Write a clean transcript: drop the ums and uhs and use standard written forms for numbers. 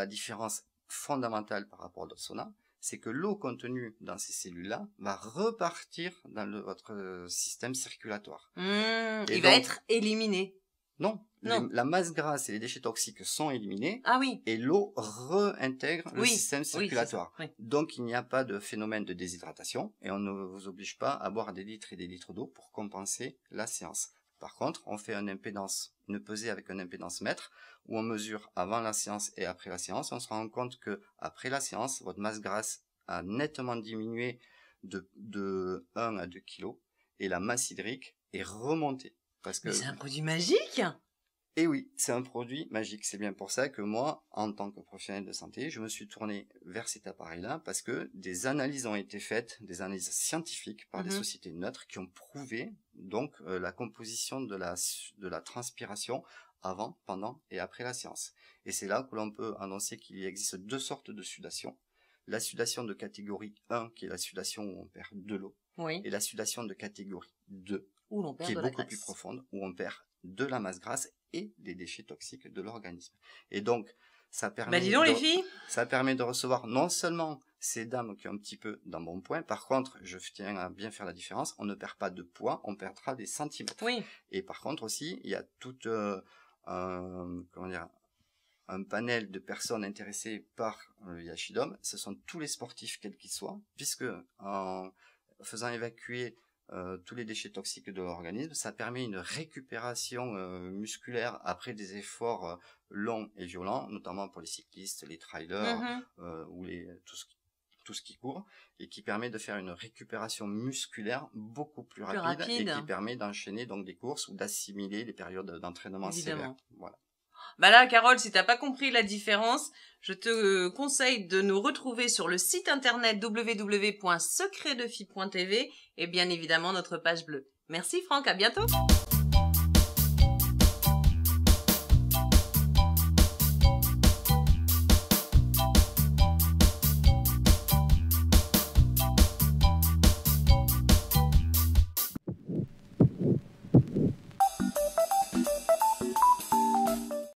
la différence fondamentale par rapport à d'autres saunas, c'est que l'eau contenue dans ces cellules-là va repartir dans votre système circulatoire. Il va être éliminé. Non, Non. la masse grasse et les déchets toxiques sont éliminés. Ah oui. Et l'eau réintègre le système Oui, circulatoire. oui. Donc il n'y a pas de phénomène de déshydratation et on ne vous oblige pas à boire des litres et des litres d'eau pour compenser la séance. Par contre, on fait une pesée avec un impédance mètre où on mesure avant la séance et après la séance. On se rend compte que après la séance, votre masse grasse a nettement diminué de 1 à 2 kg et la masse hydrique est remontée. Mais c'est un produit magique! Et oui, c'est un produit magique. C'est bien pour ça que moi, en tant que professionnel de santé, je me suis tourné vers cet appareil-là parce que des analyses ont été faites, des analyses scientifiques par des sociétés neutres qui ont prouvé donc la composition de la transpiration avant, pendant et après la séance. Et c'est là que l'on peut annoncer qu'il existe 2 sortes de sudation. La sudation de catégorie 1, qui est la sudation où on perd de l'eau, et la sudation de catégorie 2, où l'on perd qui est de la beaucoup graisse. plus profonde, où on perd de la masse grasse et des déchets toxiques de l'organisme. Et donc, ça permet, dis donc, les filles. Ça permet de recevoir non seulement ces dames qui ont un petit peu d'embonpoint, par contre, je tiens à bien faire la différence, on ne perd pas de poids, on perdra des centimètres. Oui. Et par contre aussi, il y a tout un panel de personnes intéressées par le Yashidom. Ce sont tous les sportifs, quels qu'ils soient, puisque en faisant évacuer tous les déchets toxiques de l'organisme, ça permet une récupération musculaire après des efforts longs et violents, notamment pour les cyclistes, les trailers ou tout ce qui court, et qui permet de faire une récupération musculaire beaucoup plus rapide. Et qui permet d'enchaîner donc des courses ou d'assimiler les périodes d'entraînement sévères. Voilà. Bah là, Carole, si t'as pas compris la différence, je te conseille de nous retrouver sur le site internet www.secretdefille.tv et bien évidemment notre page bleue. Merci Franck, à bientôt.